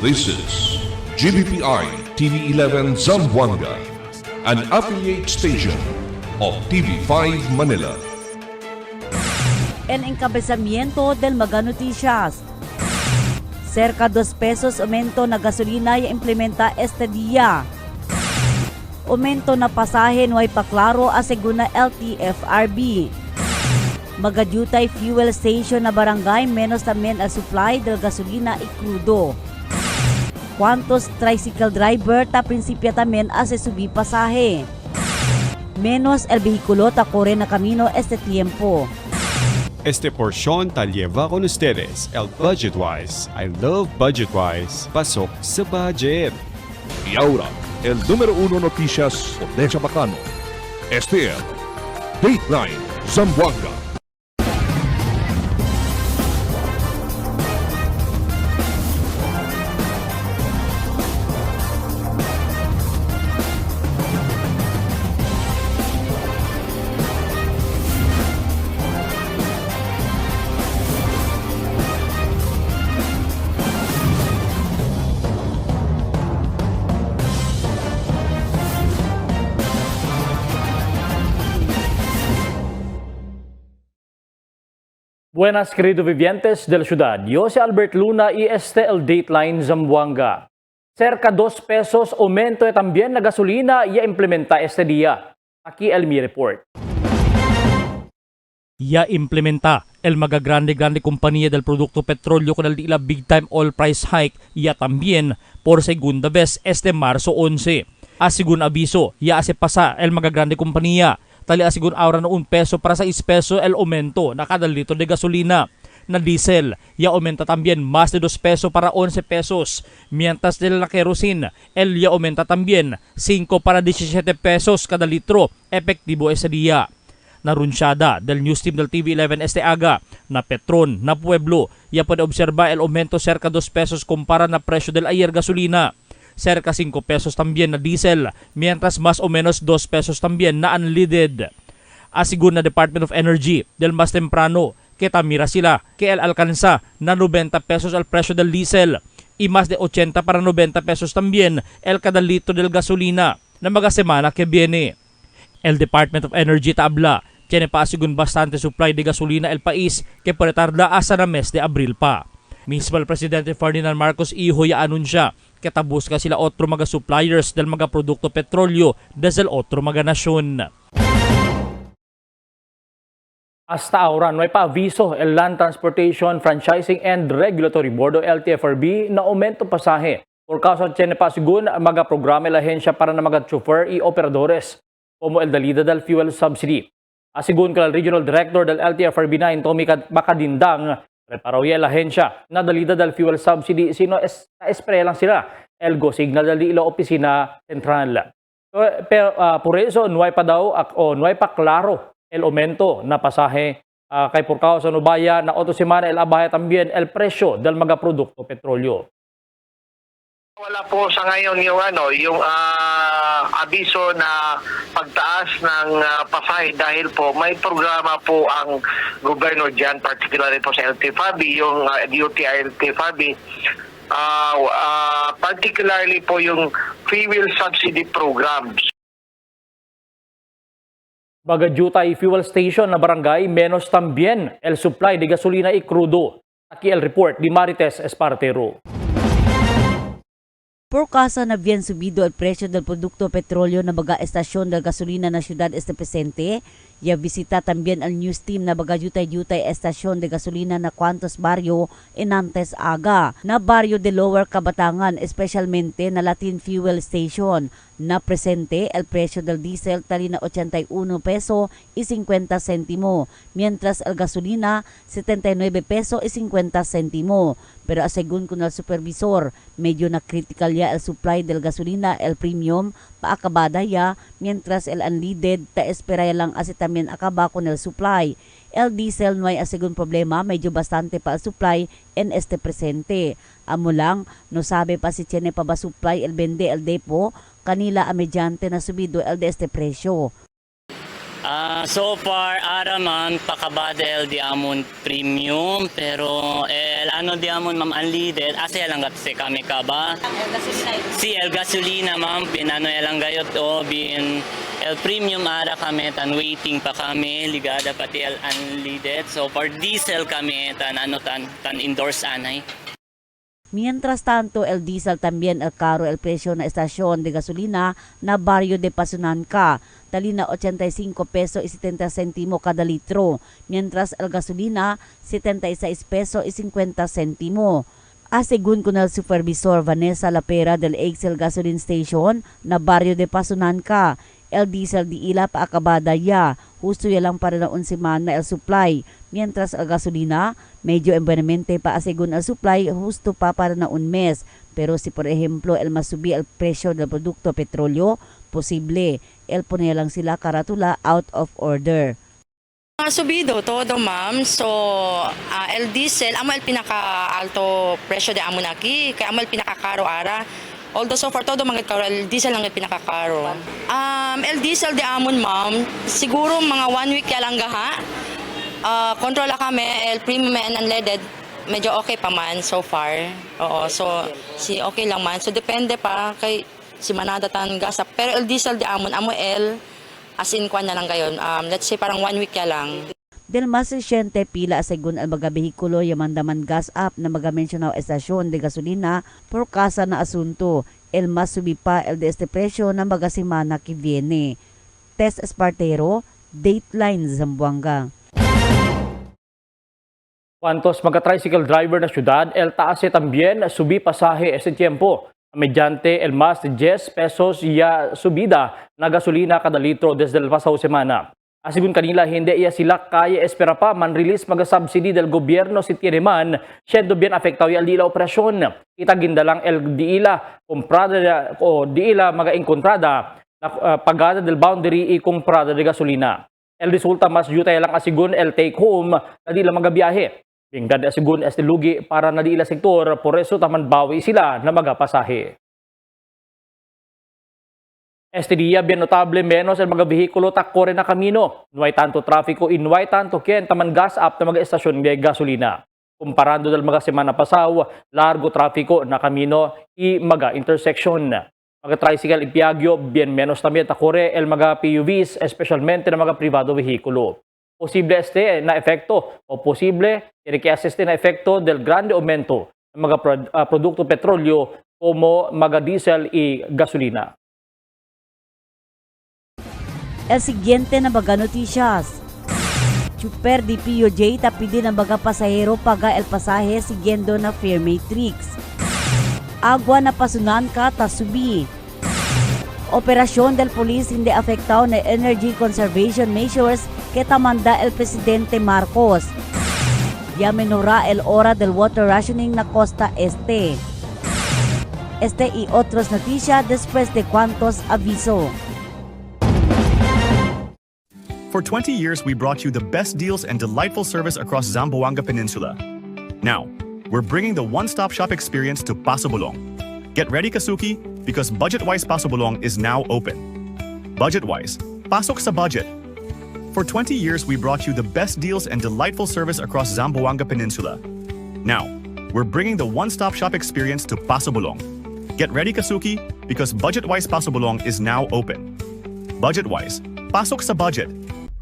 This is GBPI TV11 Zamboanga, an affiliate station of TV5 Manila. En encabezamiento del Mega Noticias. Cerca 2 pesos aumento na gasolina ya implementa este día. Aumento na pasahe no ay paklaro aseguna LTFRB. Magadutay fuel station na barangay menos también al supply del gasolina y crudo. Cuantos tricycle driver ta prinsipya también ase subi pasahe. Menos el vehículo ta corre na camino este tiempo. Este porción tal lleva con ustedes el Budgetwise. I love Budgetwise. Pasok sa budget. Y ahora, el número 1 noticias de Chabacano. Este es Dateline Zamboanga. Buenas, queridos vivientes de la ciudad. Yo soy Albert Luna y este es el Dateline Zamboanga. Cerca 2 pesos aumento también la gasolina ya implementa este día. Aquí el mi report. Ya implementa el mga grande compañía del producto petróleo con el big time oil price hike ya también por segunda vez este marzo 11. Asigun aviso, ya hace pasa el mga grande compañía. Tali asigun ahora na 1 peso para sa 6 peso el aumento na kada litro de gasolina. Na diesel, ya aumenta también más de 2 peso para 11 pesos. Mientras de la kerosene, el ya aumenta también 5 para 17 pesos kada litro, epektibo ese día. Narunsyada del news team del TV11 este aga na Petron na Pueblo, ya puede observa el aumento cerca 2 pesos kumpara na presyo del ayer gasolina. Cerca 5 pesos también na diesel, mientras más o menos 2 pesos también na unleaded. Asigun na Department of Energy del mas temprano, kita mira sila que el alcanza na 90 pesos al presyo del diesel y más de 80 para 90 pesos también el cada litro del gasolina na mga semana que viene. El Department of Energy tabla, tiene pa asigun bastante supply de gasolina el país que puede tarda hasta na mes de Abril pa. Mismo el Presidente Ferdinand Marcos Hijo ya anunsya katabus ka sila otro mga suppliers del mga produkto petrolyo desde otro mga nasyon. Hasta ahora no hay pa aviso el Land Transportation Franchising and Regulatory Board o LTFRB na aumento pasaje por causa tiene pa sigun mga programa la ahensya para na mga chauffeur y operadores como el dalida del fuel subsidy. Asigun ka Regional Director del LTFRB na Tommy Bacadindang, preparo la ahensya na dalida del fuel subsidy sino espre lang sila el go signal del ilo opisina central. Pero por eso no hay pa daw o no hay pa klaro el aumento na pasaje kay por causa no baya na otra semana el abaya también el presyo del mga produkto petrolyo. Wala po sa ngayon yung abiso na pagtaas ng pasahe dahil po may programa po ang gobyerno diyan, particularly po sa LTFRB, yung DOTI LTFRB, particularly po yung fuel subsidy programs. Magadutay fuel station na barangay menos también el supply de gasolina y crudo. Aquí el report de Marites Espartero. Por causa na bien subido el precio del producto petróleo na baga estasyon del gasolina na ciudad este presente, ya visita también al news team na baga yutay estasyon de gasolina na cuantos barrio en antes aga, na barrio de Lower Kabatangan, especialmente na Latin Fuel Station, na presente el precio del diesel tali na 81 peso y 50 centimo, mientras el gasolina 79 peso y 50 centimo. Pero según con el supervisor, medyo na critical ya el supply del gasolina, el premium, paakabada ya, mientras el unleaded, ta espera ya lang asi también akaba con el supply. El diesel no hay asegun problema, medyo bastante pa el supply en este presente. Amo lang, no sabe pa si tiene pa ba supply el vende el depo, kanila a medyante na subido el de este presyo. So far, ara ma'am, pakabadel di amon premium, pero ano di amon ma'am unleaded, asa lang gatse kami ka ba? Si El Gasolina ma'am, pinano lang gayot o bin El Premium ara kami, tan waiting pa kami, ligada pati El Unleaded. So for diesel kami, tan endorse anay. Mientras tanto, el diesel también el caro el presyo na estasyon de gasolina na Barrio de Pasunanca, talina 85 peso y 70 centimo kada litro, mientras el gasolina 76 peso y 50 centimo. Según con el supervisor Vanessa Lapera del Excel Gasoline Station na Barrio de Pasunanca, el diesel di ila pa akabada ya, husto ya lang para na semana el supply, mientras el gasolina medyo embuenamente pa según el supply, husto pa para na un mes. Pero si por ejemplo el masubi el presyo del produkto petrolyo, posible el pone lang sila karatula out of order. Subido todo ma'am. So el diesel amo el pinaka-alto presyo de amo naki, kaya amo el pinaka-karo ara. Although so far todo mga karo, el diesel lang el pinaka-karo. El diesel de amon ma'am, siguro mga 1 week ya lang gaha. Kontrola kami, el premium and unleaded, medyo okay pa man so far. Oo, so si okay lang man. So depende pa kay si manada tan gasa. Pero el diesel de amon, amo el as in kwan na lang gayon. Let's say parang 1 week ya lang. Del mas resyente pila según ang mga behikulo yamandaman gas up na mga mencionaw estasyon de gasolina por kasa na asunto. El mas subi pa el de este presyo na mga semana que viene. Tess Espartero, Dateline Zamboanga. Cuantos mga tricycle driver na syudad, el taase también subi pasaje ese tiempo. Mediante el más de 10 pesos ya subida na gasolina kada litro desde el pasado semana. Asigun kanila, hindi iya sila kaya espera pa man-release mga-subsidy del gobyerno si Tieneman, siendo bien afectaw yung dila operasyon. Itaginda lang el diila comprada o diila mga-inkontrada na pagada del boundary y comprada de gasolina. El resulta mas jutay lang asigun el take home na dila mga-biyahe. Bingdad asigun este lugi para na dila sektor, por eso taman bawi sila na mga-pasahe. Este día, bien notable menos el mga behikulo takore na kamino. Nuay tanto trafiko y nuay tanto kien taman gas up na mga estasyon de gasolina. Comparando del mga semana pasaw, largo trafiko na kamino y mga intersection. Mga tricycle ipiagyo, bien menos también takore el mga PUVs, especialmente na mga privado behikulo. Posible este na efekto o posible tiene que asiste na efekto del grande aumento ng mga produkto petrolyo como mga diesel y gasolina. El siguiente na baga noticias. Super di POJ tapidi ng baga pasahero paga el pasahe siguiendo na fare matrix. Agua na pasunan ka tasubi. Operasyon del polis hindi afectado na energy conservation measures que tamanda el presidente Marcos. Ya menora el hora del water rationing na Costa Este. Este y otros noticias después de cuantos aviso. For 20 years, we brought you the best deals and delightful service across Zamboanga Peninsula. Now, we're bringing the one-stop shop experience to Paso Bulong. Get ready, Kasuki, because Budget-Wise Paso Bulong is now open. Budget-Wise, pasok sa budget. For 20 years, we brought you the best deals and delightful service across Zamboanga Peninsula. Now, we're bringing the one-stop shop experience to Paso Bulong. Get ready, Kasuki, because Budget-Wise Paso Bulong is now open. Budget-Wise, pasok sa budget.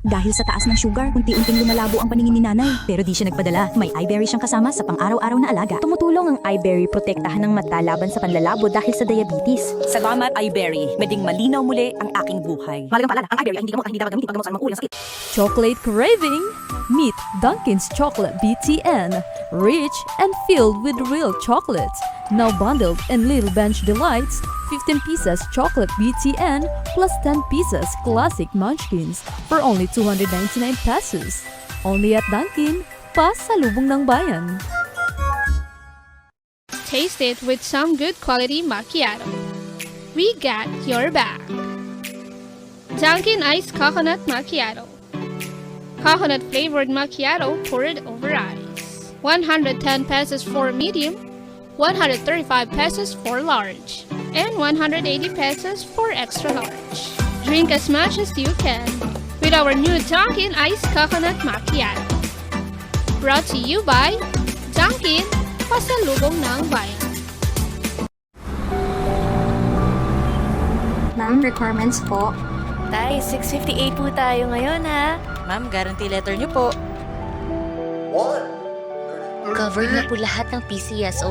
Dahil sa taas ng sugar, unti-unting lumalabo ang paningin ni nanay. Pero di siya nagpadala. May iBerry siyang kasama sa pang-araw-araw na alaga. Tumutulong ang iBerry protektahan ng mata laban sa panlalabo dahil sa diabetes. Salamat iBerry. Meding malinaw muli ang aking buhay. Malagang paalala, ang iBerry ay hindi dapat gamitin pag gamot sa mga sakit. Chocolate craving? Meet Dunkin's Chocolate BTN. Rich and filled with real chocolate. Now bundled in Little Bench Delights, 15 pieces chocolate BTN plus 10 pieces classic munchkins for only 299 pesos. Only at Dunkin, pasalubong ng bayan. Taste it with some good quality macchiato. We got your back. Dunkin' Iced Coconut Macchiato. Coconut flavored macchiato poured over ice. 110 pesos for medium, 135 pesos for large, and 180 pesos for extra large. Drink as much as you can. With with our new Dunkin' Iced Coconut Macchiato. Brought to you by Dunkin', pasalubong ng bayan. Ma'am, requirements po. Tay, 658 po tayo ngayon ha. Ma'am, guarantee letter niyo po. Covered na po lahat ng PCSO.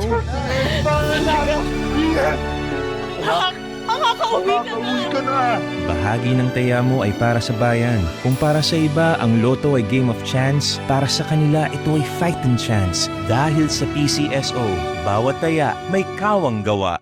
Bahagi ng taya mo ay para sa bayan. Kung para sa iba, ang loto ay game of chance, para sa kanila ito ay fighting chance. Dahil sa PCSO, bawat taya may kawang gawa.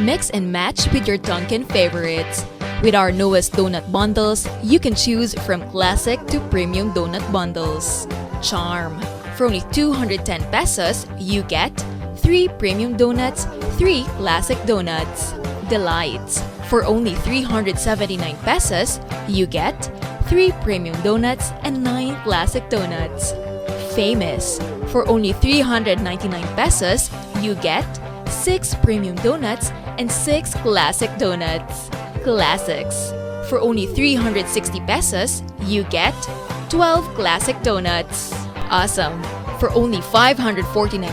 Mix and match with your Dunkin' favorites. With our newest donut bundles, you can choose from classic to premium donut bundles. Charm. For only 210 pesos, you get 3 premium donuts, 3 classic donuts. Delights. For only 379 pesos, you get 3 premium donuts and 9 classic donuts. Famous. For only 399 pesos, you get 6 premium donuts and 6 classic donuts. Classics. For only 360 pesos, you get 12 classic donuts. Awesome. For only 549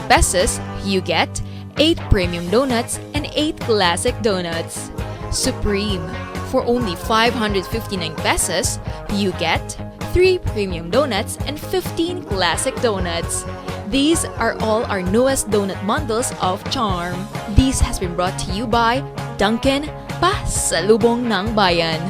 pesos, you get 8 premium donuts and 8 classic donuts. Supreme. For only 559 pesos, you get 3 premium donuts and 15 classic donuts. These are all our newest donut bundles of Charm. This has been brought to you by Dunkin', pasalubong ng bayan.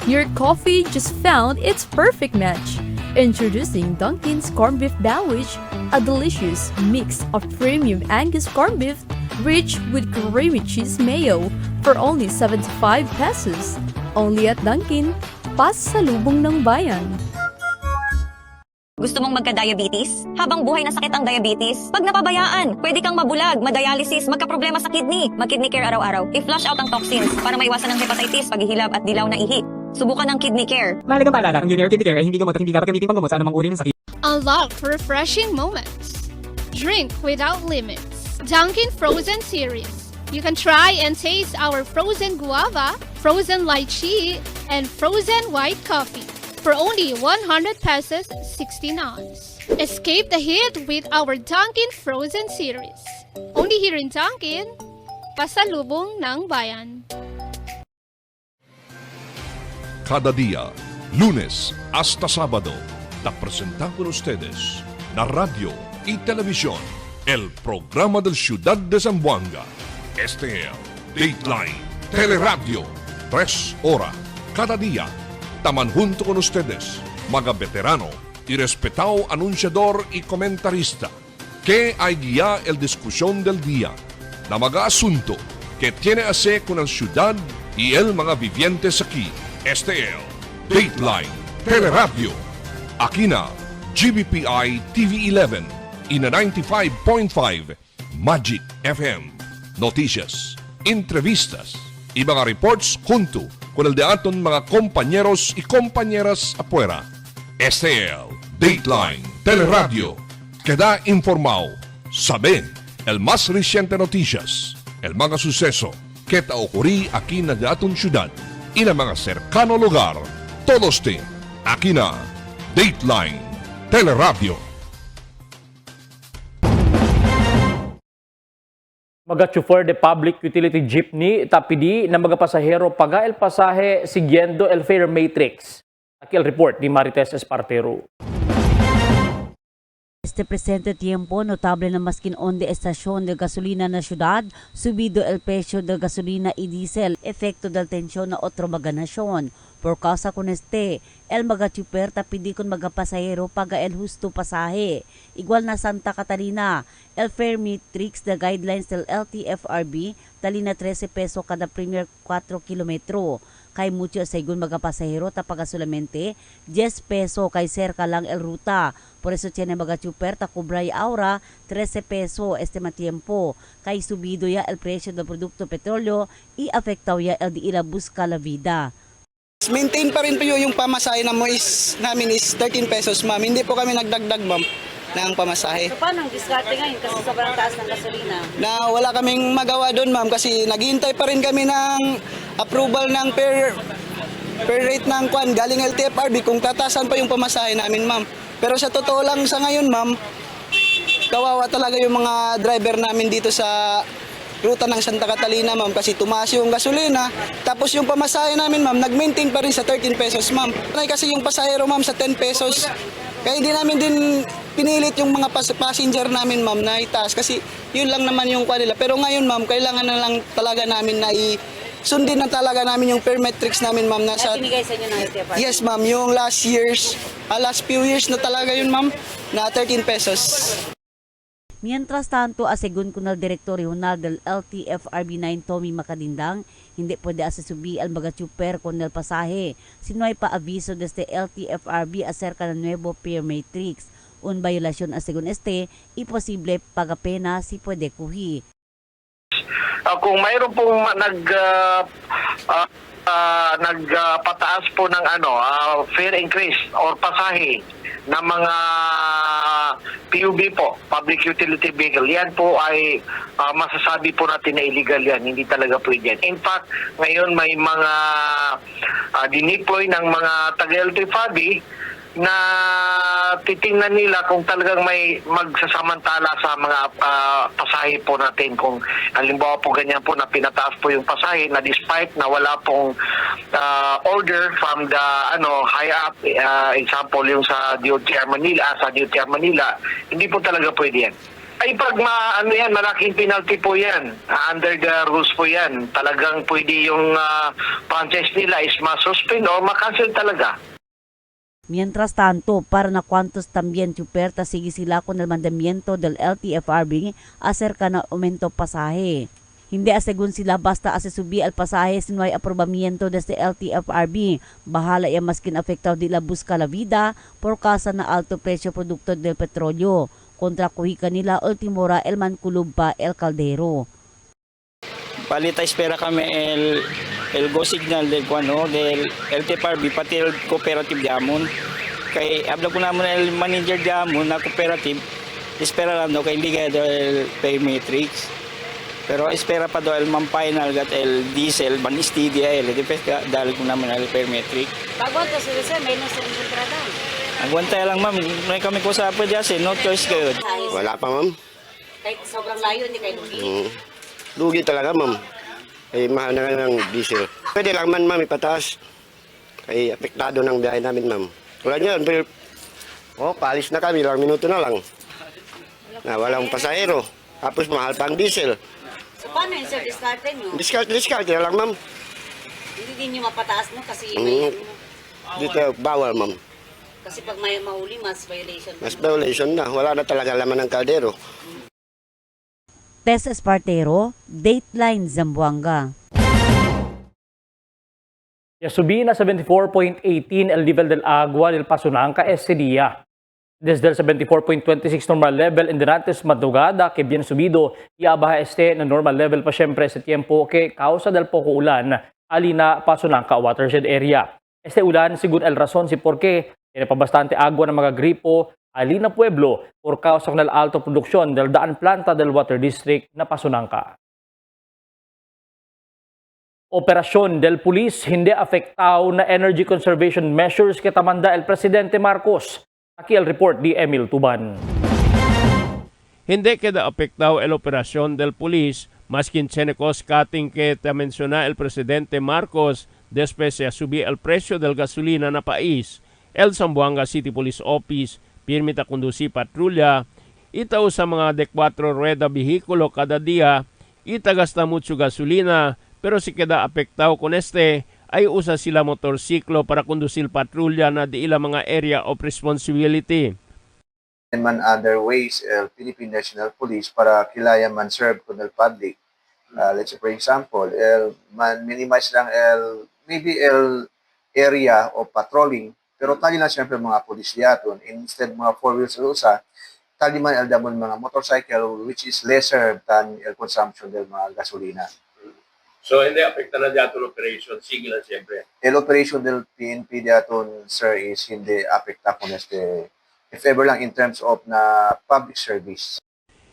Your coffee just found its perfect match. Introducing Dunkin's Corned Beef Sandwich, a delicious mix of premium Angus corned beef rich with creamy cheese mayo for only 75 pesos. Only at Dunkin', pasalubong ng bayan. Gusto mong magka-diabetes? Habang buhay na sakit ang diabetes, pag napabayaan, pwede kang mabulag, madialysis, magka-problema sa kidney. Mag-kidney care araw-araw. I-flush out ang toxins para maiwasan ang hepatitis, paghihilab at dilaw na ihi. Subukan ang kidney care. Mahalagang paalala, ang Junior Kidney Care ay hindi gamot at hindi dapat gamitin panggamot sa anumang uri ng sakit. Unlock refreshing moments. Drink without limits. Dunkin' Frozen Series. You can try and taste our frozen guava, frozen lychee, and frozen white coffee for only 100 pesos 16 ounce. Escape the heat with our Dunkin' Frozen Series. Only here in Dunkin', pasalubong ng bayan. Cada día, lunes hasta sábado, te presentamos con ustedes la radio y televisión, el programa del Ciudad de Zamboanga. Este es Dateline Teleradio, 3 horas cada día. Taman junto con ustedes, mga veterano y respetado anunciador y comentarista, que hay guía el discusión del día, na mga asunto que tiene a hacer con la ciudad y el mga vivientes aquí. Este es Dateline Teleradio. Aquí na GBPI TV11 y na 95.5 Magic FM. Noticias, entrevistas y mga reports junto con el de aton mga compañeros y compañeras afuera. Este es Dateline Teleradio. Queda informado, sabe el más reciente noticias, el mga suceso que te ocurrí aquí na de aton ciudad y na mga cercano lugar. Todos te aquí na Dateline Teleradio. Mga-chauffeur de public utility jeepney tapidi na mga pasahero paga el pasaje siguiendo el fare matrix. Aquí el report ni Marites Espartero. Este presente tiempo, notable na maskin onde estasyon de gasolina na syudad, subido el presyo de gasolina y diesel, efecto del tensyon na otro mga nasyon. Por causa con este, el mga chuper tapidi con mga pasahero paga el husto pasaje. Igual na Santa Catarina, el fare matrix the guidelines del LTFRB, tali na 13 peso kada premier 4 kilometro. Kay mucho segun mga pasahero tapaga solamente 10 peso kay cerca lang el ruta. Por eso tiene mga chuper ta kubray aura 13 peso este matiempo. Kay subido ya el presyo del produkto petrolyo y afectaw ya el di ila busca la vida. Maintain pa rin po yung pamasahe namin is 13 pesos, ma'am. Hindi po kami nagdagdag, ma'am. ng pamasahe. So paano ang diskarte ngayon kasi sobrang taas ng gasolina? Na wala kaming magawa doon, ma'am, kasi naghihintay pa rin kami ng approval ng per rate ng kwan galing LTFRB kung tatasan pa yung pamasahe namin, ma'am. Pero sa totoo lang sa ngayon, ma'am, kawawa talaga yung mga driver namin dito sa ruta ng Santa Catalina, ma'am, kasi tumaas yung gasolina. Tapos yung pamasahe namin, ma'am, nag-maintain pa rin sa 13 pesos, ma'am. Kasi yung pasahero, ma'am, sa 10 pesos. Kaya hindi namin din pinilit yung mga passenger namin, ma'am, na itaas. Kasi yun lang naman yung kwa nila. Pero ngayon, ma'am, kailangan na lang talaga namin na sundin na talaga namin yung per metrics namin, ma'am. At pinigay sa inyo ng LTFRB? Yes, ma'am. Yung last few years na talaga yun, ma'am, na 13 pesos. Mientras tanto, asegun kunal Direktor Regional del LTFRB 9 Tommy Macadindang, hindi pwede asasubi ang mga chuper con el pasahe. Sinuay pa aviso desde LTFRB acerca ng nuevo peer matrix. Un violasyon asegun imposible pagapena si pwede kuhi. Kung mayroon pong nagpataas po ng fare increase or pasahe ng mga PUV po, public utility vehicle, yan po ay masasabi po natin na illegal yan, hindi talaga pwede yan. In fact, ngayon may mga dineploy ng mga taga-LTFRB na titingnan nila kung talagang may magsasamantala sa mga pasahe po natin. Kung halimbawa po ganyan po na pinataas po yung pasahe na despite na wala pong order from the high up, example yung sa DOTR Manila, hindi po talaga pwede yan. Ay pag malaking penalty po yan. Under the rules po yan. Talagang pwede yung franchise nila is ma-suspend o ma-cancel talaga. Mientras tanto, para na cuantos también chuperta sigue sila con el mandamiento del LTFRB acerca na aumento pasaje. Hindi asegun sila basta asusubi al pasaje si no hay aprobamiento desde LTFRB. Bahala ya maskin afectado de la busca la vida por causa na alto presyo produkto del petrolyo. Kontra kuhika nila ultimora el Manculubpa el Caldero. Palita espera kami el go signal del LTFRB pati el cooperative de Amon. Kay habla ko naman el manager de Amon na cooperative, espera lang daw kay hindi kaya daw el pay matrix. Pero espera pa daw el final gat el diesel ban steady el depes dahil ko naman el pay matrix. Pagwanta sila menos sa entrada. Agwantay lang ma'am, may kami ko sa pwede kasi no choice kayo. Wala pa ma'am. Kahit sobrang layo hindi kayo lugi. Lugi talaga, ma'am. Ay mahal na nga ng diesel. Pwede lang man, ma'am, ipataas. Ay apektado ng biyahe namin, ma'am. Wala niyan. Paalis na kami. Ilang minuto na lang. Na walang pasahero. Tapos mahal pa ang diesel. So paano yung sir, discarte nyo? Discard na lang, ma'am. Hindi din nyo mapataas no kasi may Dito, bawal, ma'am. kasi pag may mahuli, mas violation. Mas violation na. Wala na talaga laman ng kaldero. Tess Espartero, Dateline Zamboanga. Subí na 74.18 el nivel del agua del Pasunanca ese día. Desde el 74.26 normal level en antes madrugada que bien subido y abajo na normal level pa siyempre sa tiempo que causa del poco ulan alina Pasunanca watershed area. Este ulan según el razón si por qué tiene pa bastante agua ng mga gripo alina pueblo por causa ng alto produksyon del daan planta del water district na Pasunanca. Operasyon del pulis hindi afektado na energy conservation measures que tamanda el Presidente Marcos. Aquí el report di Emil Tuban. Hindi queda apektado el operasyon del pulis, maskin chenecos cutting que te menciona el Presidente Marcos después de subir el precio del gasolina na país. El Zamboanga City Police Office pirmita kundusi patrulya, itaw sa mga de 4 rueda bihikulo kada dia, itagasta mucho gasolina, pero si keda apektado con ay usa sila motorsiklo para kundusil patrulya na di ila mga area of responsibility. Man other ways, Philippine National Police para kilaya man serve con el public. Let's say for example, man minimize lang maybe area of patrolling. Pero tali na siyempre mga polisya doon. Instead mga 4 wheels usa, tali man damon mga motorcycle which is lesser than el consumption del mga gasolina. So hindi apekta na dato ng operation, sige lang siyempre. El operation del PNP daton sir is hindi apekta con if ever lang in terms of na public service.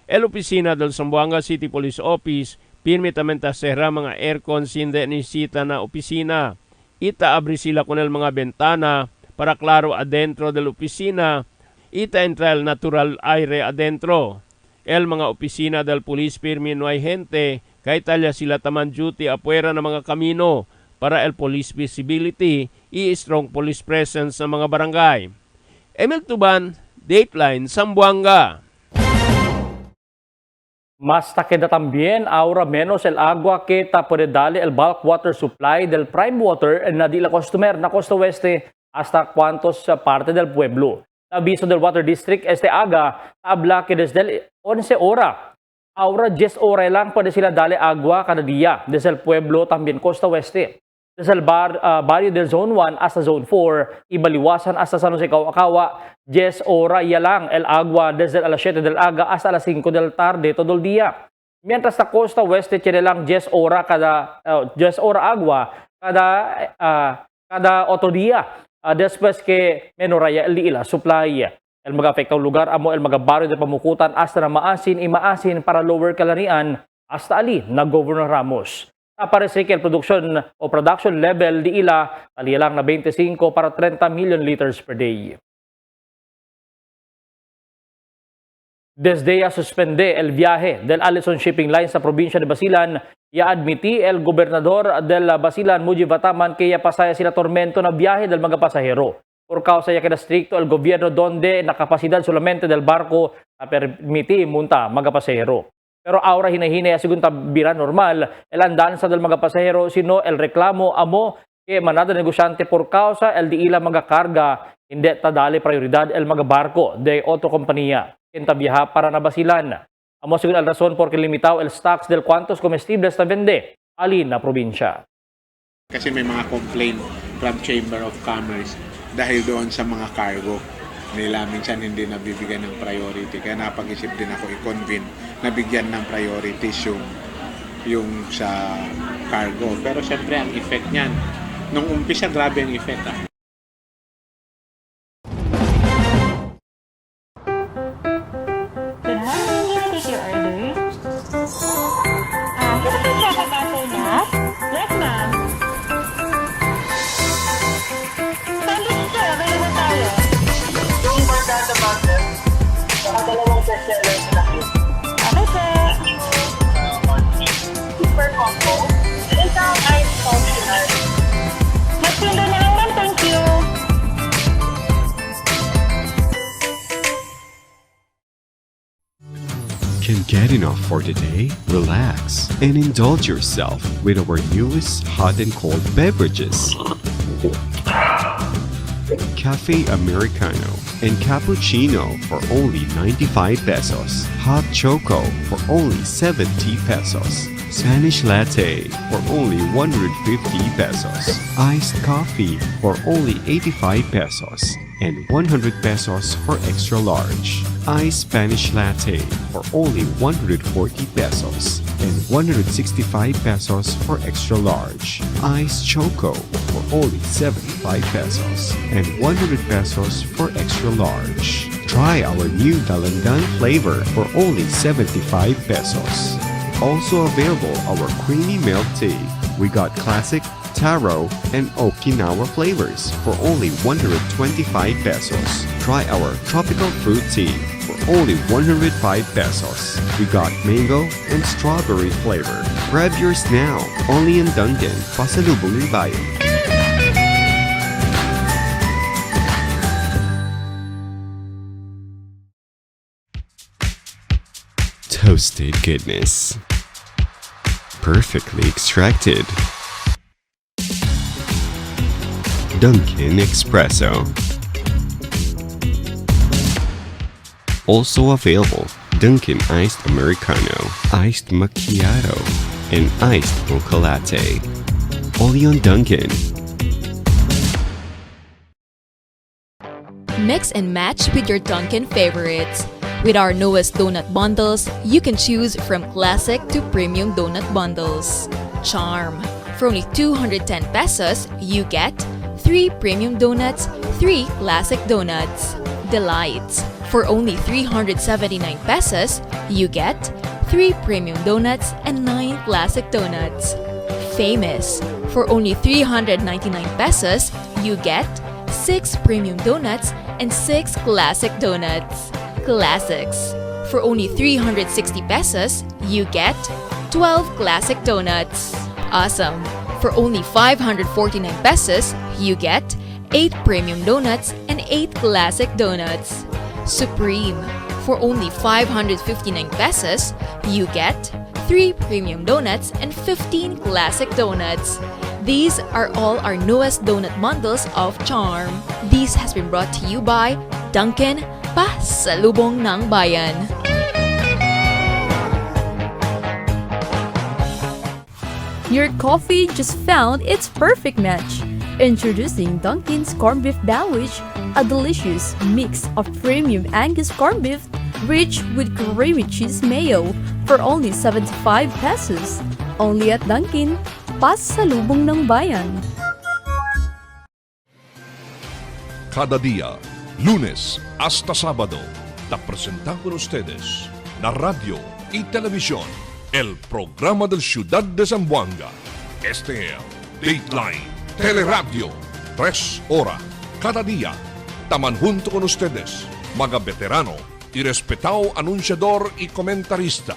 El opisina del Zamboanga City Police Office permitamente será mga aircon sinde nisita na opisina. Ita abri sila con el mga bentana para claro adentro del opisina. Ita entra el natural aire adentro. El mga opisina del police firme no hay gente, kay talya sila taman duty apuera ng mga kamino para el police visibility i strong police presence sa mga barangay. Emil Tuban, Dateline, Zamboanga. Más taqueda también, ahora menos el agua que puede darle el bulk water supply del prime water na di la customer na costa oeste hasta cuantos parte del pueblo. Aviso del Water District aga, habla que desde 11 horas, ahora 10 horas lang puede sila dale agua cada día desde el pueblo también costa oeste. Desde el barrio del Zone 1 hasta Zone 4, Ibaliwasan hasta San Jose Kawa, 10 horas ya lang el agua desde alas 7 del aga hasta alas 5 del tarde todo el día. Mientras sa costa oeste tiene lang 10 horas agua cada otro día. Después que menoraya el ila supply. El mga afektang lugar amo el mga barrio de pamukutan hasta na maasin para lower kalarian hasta ali na Governor Ramos. Aparece que el production level di ila taliya lang na 25 para 30 million liters per day. Desde ya suspende el viaje del Allison Shipping Line sa probinsya de Basilan, ya admiti el gobernador del Basilan, Mujib Bataman, que ya pasaya sila tormento na viaje del mga pasahero. Por causa ya queda stricto el gobierno donde na kapasidad solamente del barco a permiti munta mga pasahero. Pero ahora hinahinay sigun tabira normal el andanza del mga pasahero sino el reklamo amo que manada negosyante por causa el di ila mga karga hindi tadali prioridad el mga barco de otro kompanya kenta viaja para na Basilan. Amo sigun el razón porque limitado el stocks del cuantos comestibles na vende ali na probinsya. Kasi may mga complaint from Chamber of Commerce dahil doon sa mga cargo nila minsan hindi nabibigyan ng priority. Kaya napag-isip din ako i-convene na bigyan ng priorities yung sa cargo. Pero syempre ang effect niyan, nung umpisa grabe ang effect. Good morning, may I take your order? Can I check about that? Yes, ma'am. Sandwich sir, available tayo. Yung Bardata Butter, saka dalawang bestseller na cute. Okay, sir. Super combo. Isang ice optional. Magpindo na lang, ma'am. Thank you. Can't get enough for today? Relax and indulge yourself with our newest hot and cold beverages. Cafe Americano and Cappuccino for only 95 pesos. Hot Choco for only 70 pesos. Spanish Latte for only 150 pesos. Iced Coffee for only 85 pesos. And 100 pesos for extra large. Iced Spanish Latte for only 140 pesos. And 165 pesos for extra large. Iced Choco for only 75 pesos. And 100 pesos for extra large. Try our new Dalandan flavor for only 75 pesos. Also available our creamy milk tea. We got classic, taro, and Okinawa flavors for only 125 pesos. Try our tropical fruit tea for only 105 pesos. We got mango and strawberry flavor. Grab yours now, only in Dunkin', Pasalubong Bayan. Toasted goodness. Perfectly extracted. Dunkin' Espresso. Also available, Dunkin' Iced Americano, Iced Macchiato, and Iced Mocha Latte. Only on Dunkin'. Mix and match with your Dunkin' favorites. With our newest donut bundles, you can choose from classic to premium donut bundles. Charm. For only 210 pesos, you get 3 premium donuts, 3 classic donuts. Delights. For only 379 pesos, you get 3 premium donuts and 9 classic donuts. Famous. For only 399 pesos, you get 6 premium donuts and 6 classic donuts. Classics. For only 360 pesos, you get 12 classic donuts. Awesome. For only 549 pesos, you get 8 premium donuts and 8 classic donuts. Supreme. For only 559 pesos, you get 3 premium donuts and 15 classic donuts. These are all our newest donut bundles of charm. This has been brought to you by Dunkin', Pasalubong ng Bayan. Your coffee just found its perfect match. Introducing Dunkin's Corned Beef Sandwich, a delicious mix of premium Angus corned beef rich with creamy cheese mayo for only 75 pesos. Only at Dunkin', Pasalubong ng Bayan. Cada día, lunes hasta sábado, te presentamos con ustedes la radio y televisión, el programa del Ciudad de Zamboanga. Este es Dateline Teleradio, 3 horas cada día. Taman junto con ustedes, mga veterano y respetado anunciador y comentarista,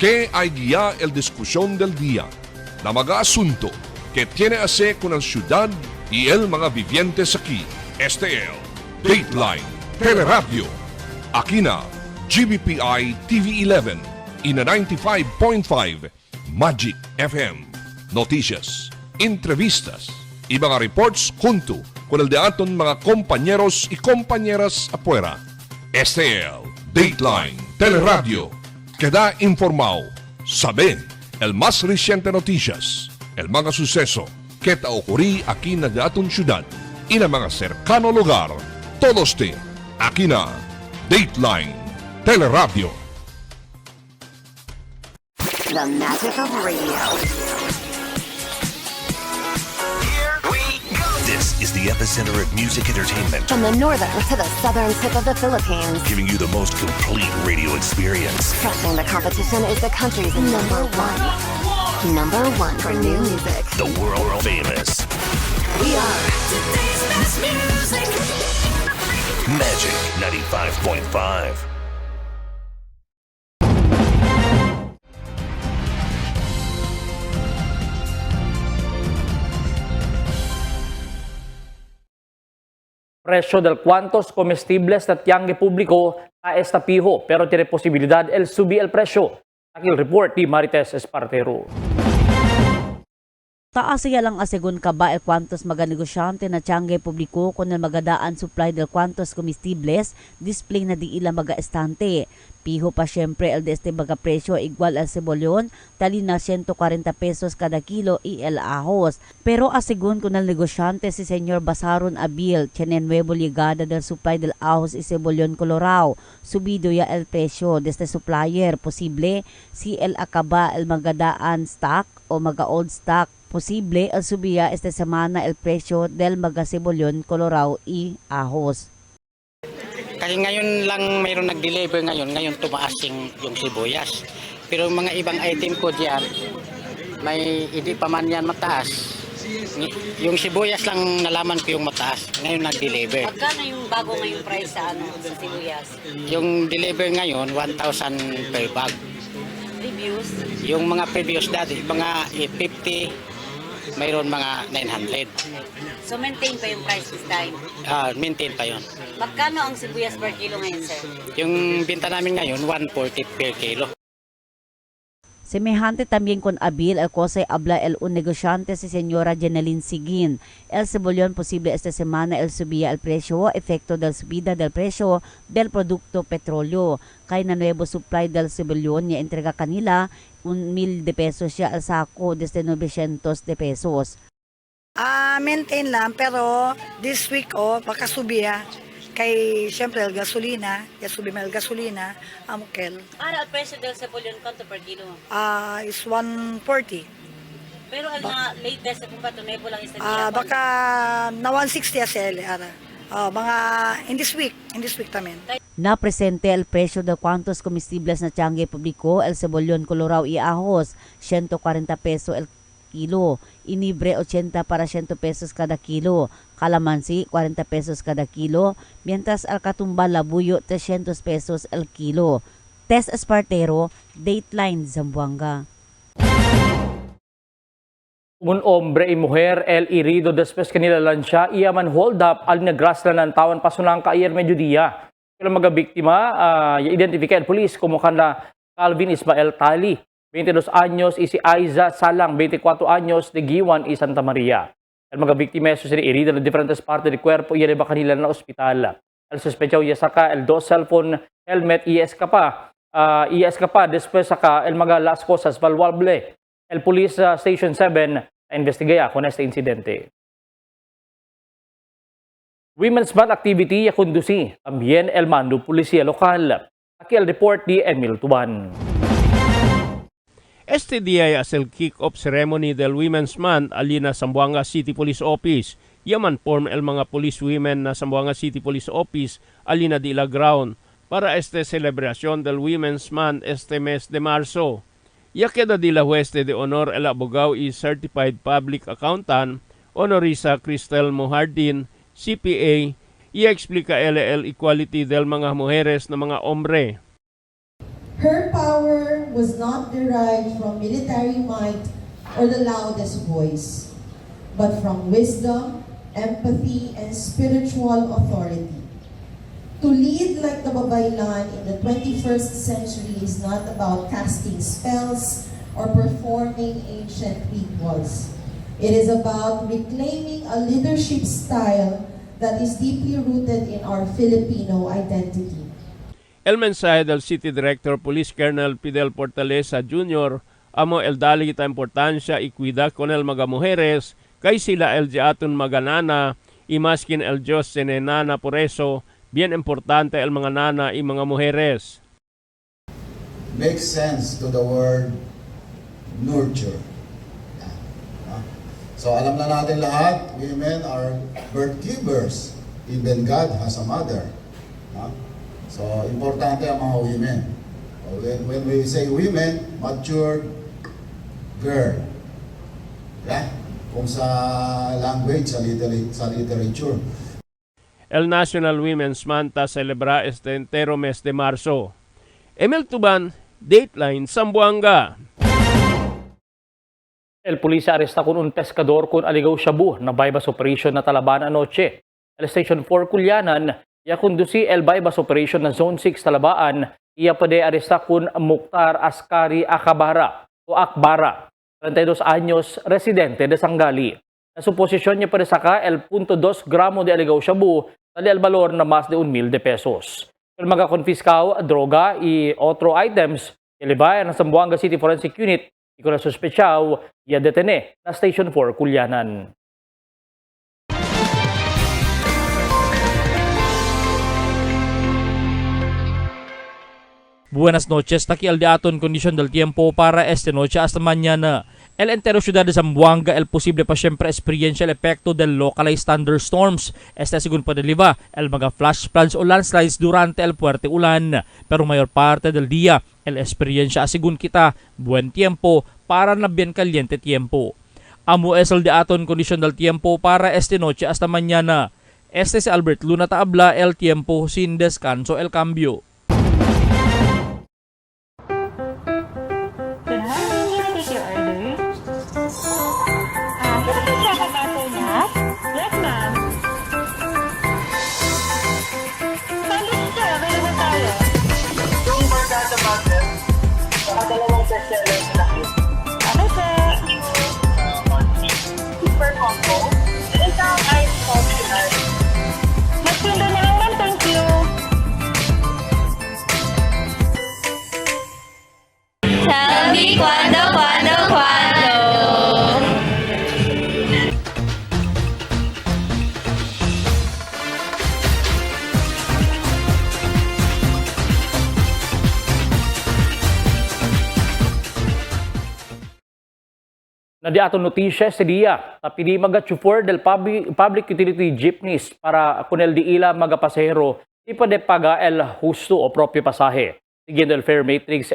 que hay guía el discusión del día, na mga asunto que tiene a ver con la ciudad y el mga vivientes aquí. Este es Dateline Teleradio. Aquí na GBPI TV11 y na 95.5 Magic FM. Noticias, entrevistas y mga reports junto con el de aton mga compañeros y compañeras afuera. Este es Dateline Teleradio. Queda informado, sabe el más reciente noticias, el mga suceso que te ocurrí aquí na aton ciudad y na mga cercano lugar. Todos te aquí na Dateline Teleradio. The magic of radio. This is the epicenter of music entertainment. From the northern to the southern tip of the Philippines. Giving you the most complete radio experience. Crushing the competition is the country's number one. Number one for new music. The world famous. We are today's best music. Magic 95.5. Presyo del cuantos comestibles na tiangge publiko a estapiho pero tiene posibilidad el subir el presyo. Akil report ni Marites Espartero. Taas siya lang asegun ka ba el cuantos mga negosyante na tiangge publiko kung magadaan supply del cuantos comestibles display na di ila mga estante. Piho pa syempre el de este mga presyo igual al sebolyon, tali na 140 pesos kada kilo y el ahos. Pero asegun kung el negosyante si Senyor Basaron Abil, tiene nuevo ligada del supply del ahos y sebolyon Colorado. Subido ya el presyo de este supplier. Posible si el akaba el magadaan stock o mga old stock. Posible al subiya esta semana el presyo del mga sebolyon Colorado y ahos. Kasi ngayon lang mayroon nag-deliver ngayon tumaas yung sibuyas. Pero mga ibang item ko diyan, may hindi pa man yan mataas. Yung sibuyas lang nalaman ko yung mataas. Ngayon nag-deliver. Magkano yung bago ngayong price sa sa sibuyas? Yung deliver ngayon 1,000 per bag. Reviews? Yung mga previous dati, mga 850, mayroon mga 900. So maintain pa yung price this time? Maintain pa yun. Magkano ang sibuyas per kilo ngayon, sir? Yung binta namin ngayon, 140 per kilo. Semejante también con Abil, el cosa habla el un negociante si señora Jeneline Sigin. El cebollón posible esta semana el subía el precio, efecto del subida del precio del producto petróleo. Kaya na nuevo supply del cebollón niya entrega kanila 1,000 de pesos siya al sako desde 900 de pesos. Maintain lang pero this week baka subiya. Kay siyempre el gasolina, subi el gasolina, amukel. Para el precio del cebollón kanto per kilo? Is 140. Pero al na latest kung patunay po lang isa baka na 160 asel ara. Mga in this week tamen. Na presente el presyo de cuantos comestibles na tiangge publiko, el cebollon colorao y ahos, 140 peso el kilo, inibre 80 para 100 pesos kada kilo, calamansi 40 pesos kada kilo, mientras al katumbal labuyo 300 pesos el kilo. Tess Espartero, Dateline Zamboanga. Un hombre y mujer el herido después que nilalansya iaman hold up al nagraslan ng tawan pasunang ayer mediodía. Pero mga biktima, identifica el polis como kanla Calvin Ismael Tali, 22 años, y si Aiza Salang, 24 años, de Giwan y Santa Maria. El mga biktima es herido en diferentes partes del cuerpo y iba kanila na ospital. El sospechoso ya saca el 2 cellphone, helmet y escapa después saca el mga las cosas valuable. El Police Station 7 investiga con este incidente. Women's Month activity ya conduci también el mando policía local. Aquí el report de Emil Tuban. Este día es el kick-off ceremony del Women's Month alina Zamboanga City Police Office. Yaman form el mga police women na Zamboanga City Police Office alina de la ground para este celebración del Women's Month este mes de marzo. Ya queda de la Hueste de Honor el abogado y Certified Public Accountant, Honorisa Cristel Mohardin, CPA, y explica el equality del mga mujeres na mga hombre. Her power was not derived from military might or the loudest voice, but from wisdom, empathy, and spiritual authority. To lead like the Babaylan in the 21st century is not about casting spells or performing ancient rituals. It is about reclaiming a leadership style that is deeply rooted in our Filipino identity. El mensaje del City Director Police Colonel Fidel Fortaleza Jr. amo el dali kita importansya ikuida con el mga mujeres kay sila el diaton maganana imaskin el Diyos senenana por eso bien importante el mga nana y mga mujeres. Makes sense to the word nurture. So alam na natin lahat, women are birth givers. Even God has a mother. So importante ang mga women. When we say women, matured girl. Kung sa language, sa literature. El National Women's Month celebra este entero mes de marzo. Emil Tuban, Dateline Zamboanga. El pulisya aresta con un pescador con aligaw shabu na bypass operation na Talaban anoche. El Station 4 Kulyanan, ya conduci el bypass operation na Zone 6 Talabaan, iya pade aresta con Mukhtar Askari Akbara, 32 años, residente de Sangali. Na suposisyon niya pade saka el 0.2 gramo de aligaw shabu, tali al valor na mas de 1,000 pesos. El mga konfiskaw, droga y otro items, ilibay ng Zamboanga City Forensic Unit, y con el sospechado ya detene na Station 4 Kulyanan. Buenas noches, aquí al daton condición del tiempo para esta noche hasta mañana. El entero ciudad de Zamboanga, el posible pa siempre experiencia el efecto del localized thunderstorms. Según padeliva, el mga flash floods o landslides durante el fuerte ulan. Pero mayor parte del día, el experiencia según kita, buen tiempo para na bien caliente tiempo. Amo es el daton condición del tiempo para esta noche hasta mañana. Este es Albert Luna Taabla, el tiempo sin descanso, el cambio. Super combo. Isang ice coffee. Mas ganda na lang, thank you. Na di ato notisya sa dia, tapos di mag-chauffeur del public utility jeepneys para kunel di ila magapasahero, di pa de paga el husto o propio pasahe. Siguiendo el fare matrix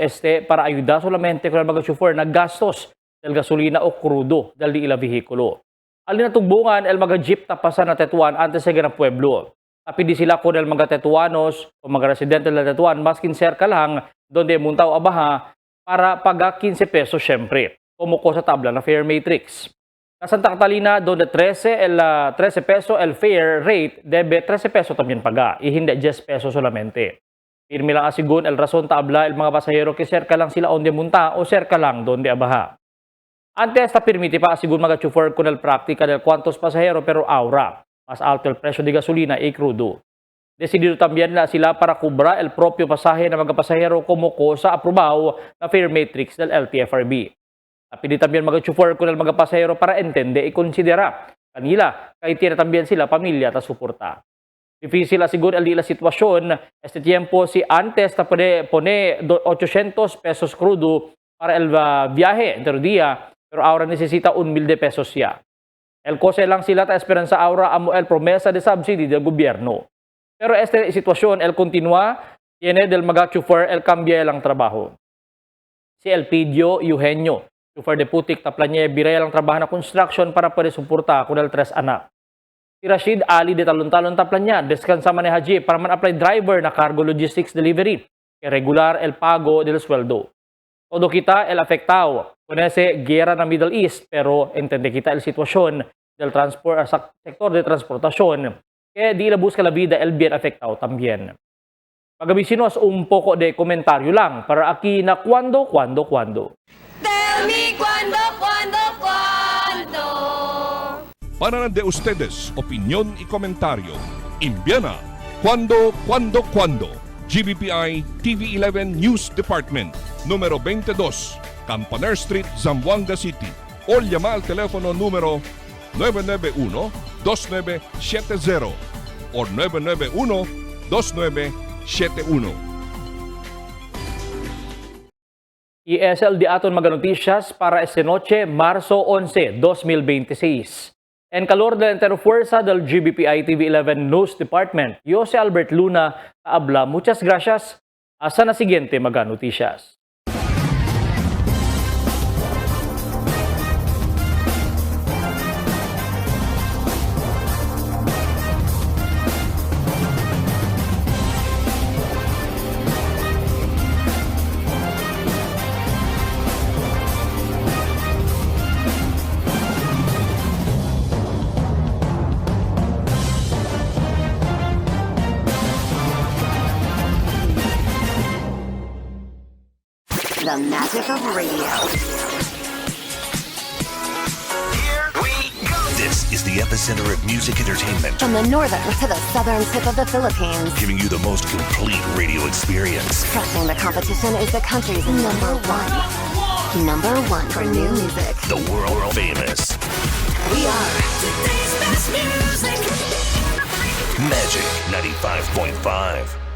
para ayuda solamente kung mag-chauffeur na gastos del gasolina o crudo del di ila vehikulo. Alin na tugbungan el mag-jeep tapasan na Tetuan antes sa ganang pueblo. Tapi di sila kung el mga-Tetuanos o mga-residente del Tetuan, maskin cerca lang, donde muntaw abaha, para paga 15 pesos syempre. Kumuko sa tabla na fare matrix. Sa Santa Catalina, donde 13 peso el fare rate, debe 13 peso también paga, y hindi 10 peso solamente. Pirmi lang asigun el rason tabla el mga pasahero que cerca lang sila onde munta o cerca lang donde abaha. Antes ta permite pa asigun mga-chauffeur con el práctica del cuantos pasahero pero ahora, mas alto el precio de gasolina y crudo. Decidido también na sila para kubra el propio pasahe na mga pasahero kumuko sa aprobaw na fare matrix del LTFRB. Tapi di también mag-chauffeur con el mga pasahero para entende y considera kanila kay tiene también sila pamilya ta suporta. Difícil asiguro la sitwasyon. Este tiempo si antes ta pone 800 pesos crudo para el viaje entero día, pero ahora necesita 1,000 pesos ya. El kose lang sila ta esperanza ahora amo el promesa de subsidy del gobierno. Pero esta sitwasyon el continua tiene del mga-chauffeur el cambia lang trabaho. Si Elpidio Eugenio, chauffeur de putik taplanye biraya lang trabaho na construction para pwede suporta con el 3 anak. Si Rashid Ali de talon-talon taplanya, descansa manehaji para man-apply driver na cargo logistics delivery, que regular el pago del sueldo. Todo kita el afectado con ese guerra na Middle East, pero entende kita el sitwasyon del sector de transportación, que di la busca la vida el bien afectado también. Pagabisinos un poco de comentario lang para aquí na cuando. Tell me cuando. Para de ustedes, opinión y comentario. Envíana cuando. GBPI TV11 News Department, número 22, Campaner Street, Zamboanga City. O llama al teléfono número 991-2970 o 991-2971. ESL di aton mga noticias para esta noche, Marzo 11, 2026. En calor de la Interfuerza del GBPI TV11 News Department, yo si Albert Luna, habla. Muchas gracias. Hasta na siguiente mga noticias. The magic of radio. This is the epicenter of music entertainment, From the northern to the southern tip of the Philippines. giving you the most complete radio experience. Crushing the competition is the country's number one. Number one for new music. The world famous We are Today's best music. Magic 95.5.